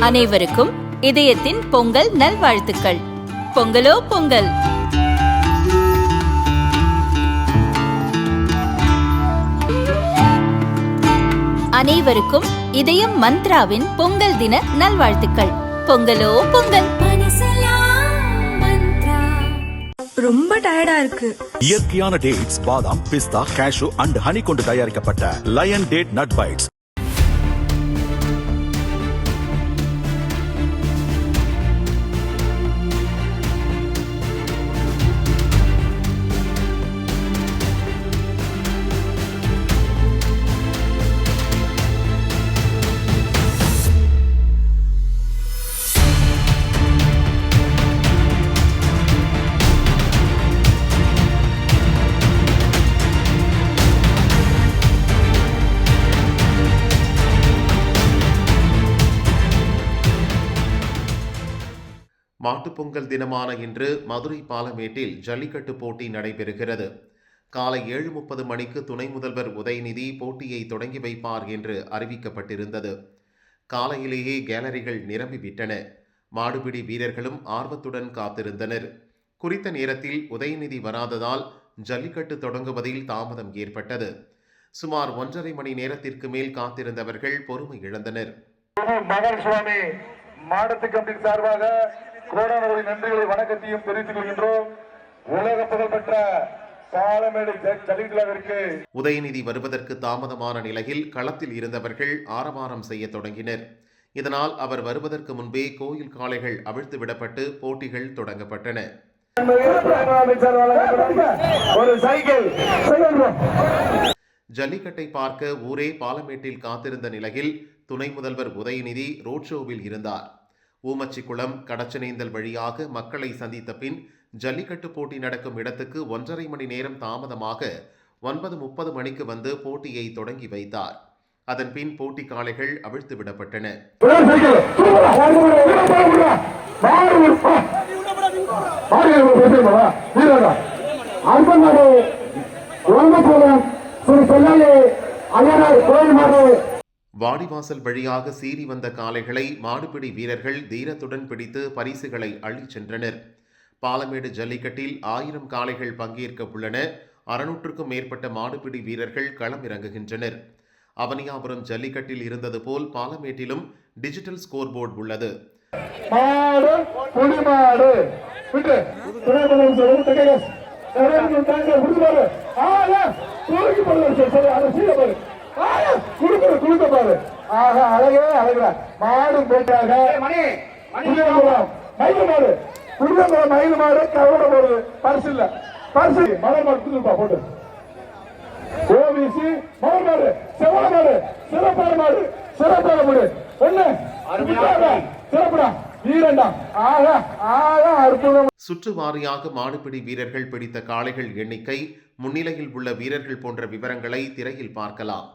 அனைவருக்கும் இதயத்தின் பொங்கல் நல்வாழ்த்துக்கள். பொங்கலோ பொங்கல். அனைவருக்கும் இதயம் மந்த்ராவின் பொங்கல் தின நல்வாழ்த்துக்கள். பொங்கலோ பொங்கல். ரொம்ப டயர்டா இருக்கு. இயற்கையான டேட்ஸ், பாதாம், பிஸ்தா, கேஷு அண்ட் ஹனி கொண்டு தயாரிக்கப்பட்ட Lion date nut bites. Mattu Pongal தினமான இன்று மதுரை பாலமேட்டில் ஜல்லிக்கட்டு போட்டி நடைபெறுகிறது. காலை 7:30 மணிக்கு துணை முதல்வர் உதயநிதி போட்டியை தொடங்கி வைப்பார் என்று அறிவிக்கப்பட்டிருந்தது. காலையிலேயே கேலரிகள் நிரம்பிவிட்டன. மாடுபிடி வீரர்களும் ஆர்வத்துடன் காத்திருந்தனர். குறித்த நேரத்தில் உதயநிதி வராததால் ஜல்லிக்கட்டு தொடங்குவதில் தாமதம் ஏற்பட்டது. சுமார் 1.5 மணி நேரத்திற்கு மேல் காத்திருந்தவர்கள் பொறுமை இழந்தனர். கோடானவரின் நன்றிகளை வணக்கத்தையும் தெரிவித்துக் கொள்கின்றோம். உலக புகழ்பெற்ற பாலமேடு ஜல்லிக்கட்டு உதயநிதி வருவதற்கு தாமதமான நிலையில் களத்தில் இருந்தவர்கள் ஆரவாரம் செய்ய தொடங்கினர். இதனால் அவர் வருவதற்கு முன்பே கோயில் காளைகள் அவிழ்த்து விடப்பட்டு போட்டிகள் தொடங்கப்பட்டன. ஜல்லிக்கட்டை பார்க்க ஊரே பாலமேட்டில் காத்திருந்த நிலையில் துணை முதல்வர் உதயநிதி ரோட் ஷோவில் இருந்தார். ஊமச்சிக்குளம் கடச்சனேந்தல் வழியாக மக்களை சந்தித்த பின் ஜல்லிக்கட்டு போட்டி நடக்கும் இடத்துக்கு 1.5 மணி நேரம் தாமதமாக 9:30 மணிக்கு வந்து போட்டியை தொடங்கி வைத்தார். அதன் பின் போட்டி காளைகள் அவிழ்த்து விடப்பட்டன. வாடிவாசல் வழியாக சீறி வந்த காளைகளை மாடுபிடி வீரர்கள் தீரத்துடன் பிடித்து பரிசுகளை அள்ளிச் சென்றனர். பாலமேடு ஜல்லிக்கட்டில் 1000 காளைகள் பங்கேற்க உள்ளன. 600க்கும் மேற்பட்ட மாடுபிடி வீரர்கள் களம் இறங்குகின்றனர். அவனியாபுரம் ஜல்லிக்கட்டில் இருந்தது போல் பாலமேட்டிலும் டிஜிட்டல் ஸ்கோர் போர்டு உள்ளது. சுற்று வாரியாக மாடுபிடி வீரர்கள் பிடித்த காளைகள் எண்ணிக்கை, முன்னிலையில் உள்ள வீரர்கள் போன்ற விவரங்களை திரையில் பார்க்கலாம்.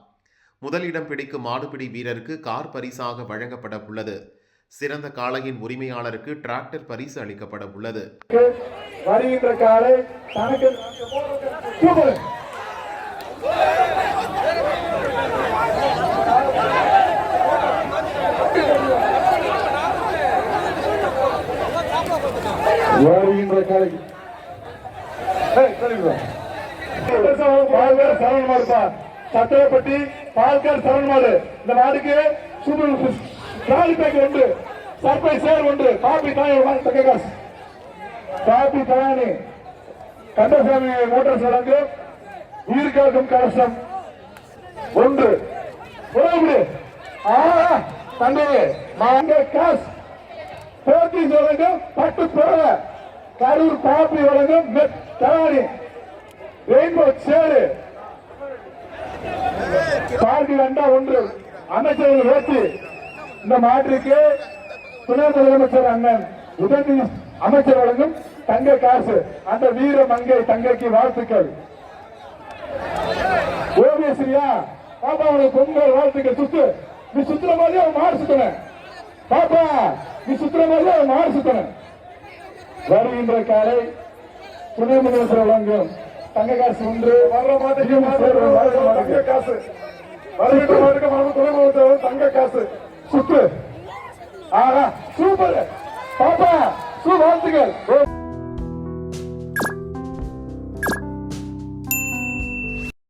முதலிடம் பிடிக்கும் மாடுபிடி வீரருக்கு கார் பரிசாக வழங்கப்பட உள்ளது. சிறந்த காளையின் உரிமையாளருக்கு டிராக்டர் பரிசு அளிக்கப்பட உள்ளது. சத்திரப்பட்டி பால்கார் சரண்மாடு இந்த நாடுக்கு ஒன்று சர்ப்ரைஸ் ஒன்று காப்பி காசு காப்பி தானி கந்தசாமி மோட்டார்ஸ் வழங்கு உயிர்காக்கும் கலசம் ஒன்று தந்தையே நாங்க காசு போத்தீஸ் வழங்கும் பட்டு புறவை கரூர் காப்பி வழங்கும் தராணி ரெயின்போ சேரு பார்ட்டி ரெண்டா ஒன்று அமைச்சர்கள் ஏற்றி இந்த மாற்றுக்கு துணை முதலமைச்சர் அண்ணன் உதயநிதி அமைச்சர் வழங்கும் தங்க காசு. அந்த வீர மங்கை தங்கைக்கு வாழ்த்துக்கள். ஓவியஸ்ரீயா பாப்பா உனக்கு பொங்கல் வாழ்த்துக்கள். நீ சுத்துற மாதிரி அவன் மாறு சுத்தன. பாப்பா நீ சுத்துற மாதிரி அவன் மாறு சுத்தன. வருகின்ற காலை துணை முதலமைச்சர் வழங்கும் தங்க காசு ஒன்று. தங்க காசு தங்க காசு சுத்து ஆஹா சூப்பர் பாப்பா வாழ்த்துக்கள்